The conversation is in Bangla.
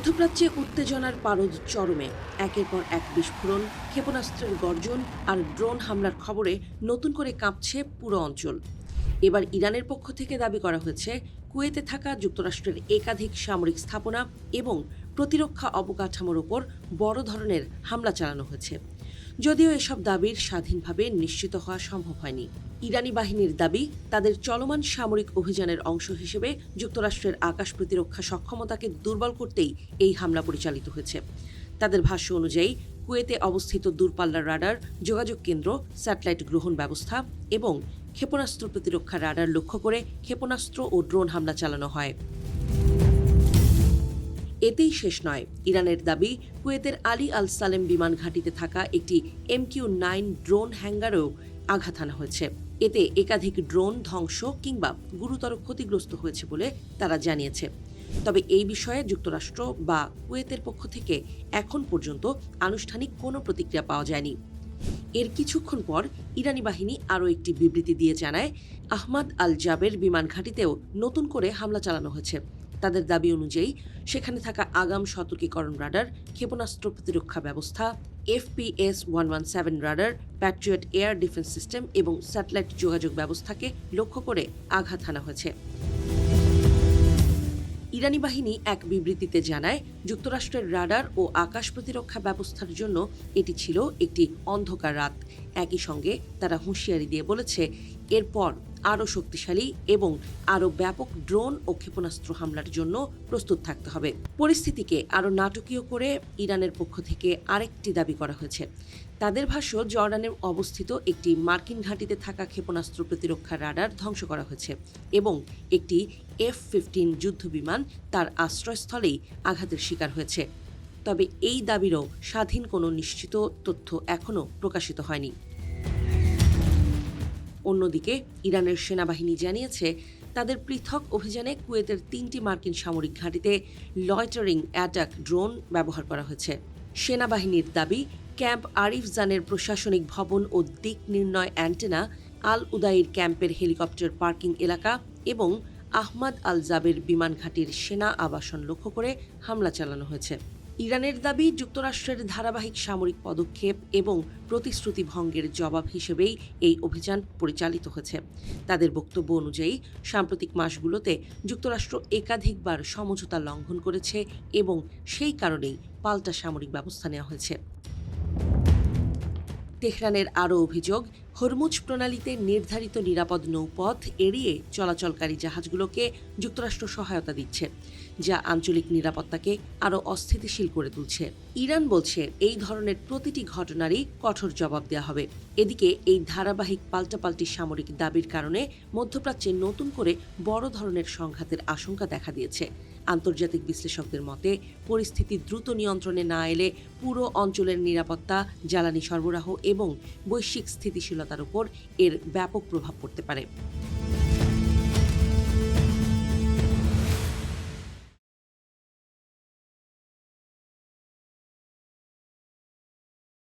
মধ্যপ্রাচ্যে উত্তেজনার পারদ চরমে। একের পর এক বিস্ফোরণ, ক্ষেপণাস্ত্রের গর্জন আর ড্রোন হামলার খবরে নতুন করে কাঁপছে পুরো অঞ্চল। এবার ইরানের পক্ষ থেকে দাবি করা হয়েছে কুয়েতে থাকা যুক্তরাষ্ট্রের একাধিক সামরিক স্থাপনা এবং প্রতিরক্ষা অবকাঠামোর ওপর বড় ধরনের হামলা চালানো হয়েছে। যদিও এসব দাবির স্বাধীনভাবে নিশ্চিত হওয়া সম্ভব হয়নি। ইরানি বাহিনীর দাবি, তাদের চলমান সামরিক অভিযানের অংশ হিসেবে যুক্তরাষ্ট্রের আকাশ প্রতিরক্ষা সক্ষমতাকে দুর্বল করতেই এই হামলা পরিচালিত হয়েছে। তাদের ভাষ্য অনুযায়ী কুয়েতে অবস্থিত দূরপাল্লার রাডার, যোগাযোগ কেন্দ্র, স্যাটেলাইট গ্রহণ ব্যবস্থা এবং ক্ষেপণাস্ত্র প্রতিরক্ষা রাডার লক্ষ্য করে ক্ষেপণাস্ত্র ও ড্রোন হামলা চালানো হয়। এতেই শেষ নয়। ইরানের দাবি, কুয়েতের আলী আল সালেম বিমান ঘাঁটিতে থাকা একটি MQ-9 ড্রোন হ্যাঙ্গারেও আঘাত হানা হয়েছে। এতে একাধিক ড্রোন ধ্বংস কিংবা গুরুতর ক্ষতিগ্রস্ত হয়েছে বলে তারা জানিয়েছে। তবে এই বিষয়ে যুক্তরাষ্ট্র বা কুয়েতের পক্ষ থেকে এখন পর্যন্ত আনুষ্ঠানিক কোনো প্রতিক্রিয়া পাওয়া যায়নি। এর কিছুক্ষণ পর ইরানি বাহিনী আরও একটি বিবৃতি দিয়ে জানায়, আহমাদ আল জাবের বিমান ঘাঁটিতেও নতুন করে হামলা চালানো হয়েছে। তাদের দাবি অনুযায়ী সেখানে থাকা আগাম সতর্কীকরণ রাডার, ক্ষেপণাস্ত্র প্রতিরক্ষা ব্যবস্থা, FPS-117 radar, Patriot air defence system এবং স্যাটেলাইট যোগাযোগ ব্যবস্থাকে লক্ষ্য করে আঘাত হানা হয়েছে। ইরানি বাহিনী এক বিবৃতিতে জানায়, যুক্তরাষ্ট্রের রাডার ও আকাশ প্রতিরক্ষা ব্যবস্থার জন্য এটি ছিল একটি অন্ধকার রাত। একই সঙ্গে তারা হুঁশিয়ারি দিয়ে বলেছে, এরপর আরও শক্তিশালী এবং আরও ব্যাপক ড্রোন ও ক্ষেপণাস্ত্র হামলার জন্য প্রস্তুত থাকতে হবে। পরিস্থিতিকে আরও নাটকীয় করে ইরানের পক্ষ থেকে আরেকটি দাবি করা হয়েছে। তাদের ভাষ্য, জর্ডানে অবস্থিত একটি মার্কিন ঘাঁটিতে থাকা ক্ষেপণাস্ত্র প্রতিরক্ষা রাডার ধ্বংস করা হয়েছে এবং একটি F-15 যুদ্ধবিমান তার আশ্রয়স্থলেই আঘাতের শিকার হয়েছে। তবে এই দাবিরও স্বাধীন কোনো নিশ্চিত তথ্য এখনও প্রকাশিত হয়নি। অন্যদিকে ইরানের সেনাবাহিনী জানিয়েছে, তাদের পৃথক অভিযানে কুয়েতের 3টি মার্কিন সামরিক ঘাঁটিতে লয়টারিং অ্যাটাক ড্রোন ব্যবহার করা হয়েছে। সেনাবাহিনীর দাবি, ক্যাম্প আরিফজানের প্রশাসনিক ভবন ও দিক নির্ণয় অ্যান্টেনা, আল উদাইর ক্যাম্পের হেলিকপ্টার পার্কিং এলাকা এবং আহমাদ আল জাবের বিমান ঘাঁটির সেনা আবাসন লক্ষ্য করে হামলা চালানো হয়েছে। ইরানের দাবি, যুক্তরাষ্ট্রের ধারাবাহিক সামরিক পদক্ষেপ এবং প্রতিশ্রুতি ভঙ্গের জবাব হিসেবেই এই অভিযান পরিচালিত হয়েছে। তাদের বক্তব্য অনুযায়ী সাম্প্রতিক মাসগুলোতে যুক্তরাষ্ট্র একাধিকবার সমঝোতা লঙ্ঘন করেছে এবং সেই কারণেই পাল্টা সামরিক ব্যবস্থা নেওয়া হয়েছে। তেহরানের আরও অভিযোগ, হরমুজ প্রণালীতে নির্ধারিত নিরাপদ নৌপথ এড়িয়ে চলাচলকারী জাহাজগুলোকে যুক্তরাষ্ট্র সহায়তা দিচ্ছে, যা আঞ্চলিক নিরাপত্তাকে আরও অস্থিতিশীল করে তুলছে। ইরান বলছে, এই ধরনের প্রতিটি ঘটনারই কঠোর জবাব দেওয়া হবে। এদিকে এই ধারাবাহিক পাল্টাপাল্টি সামরিক দাবির কারণে মধ্যপ্রাচ্যে নতুন করে বড় ধরনের সংঘাতের আশঙ্কা দেখা দিয়েছে। আন্তর্জাতিক বিশ্লেষকদের মতে, পরিস্থিতি দ্রুত নিয়ন্ত্রণে না এলে পুরো অঞ্চলের নিরাপত্তা, জ্বালানি সরবরাহ এবং বৈশ্বিক স্থিতিশীলতার উপর এর ব্যাপক প্রভাব পড়তে পারে।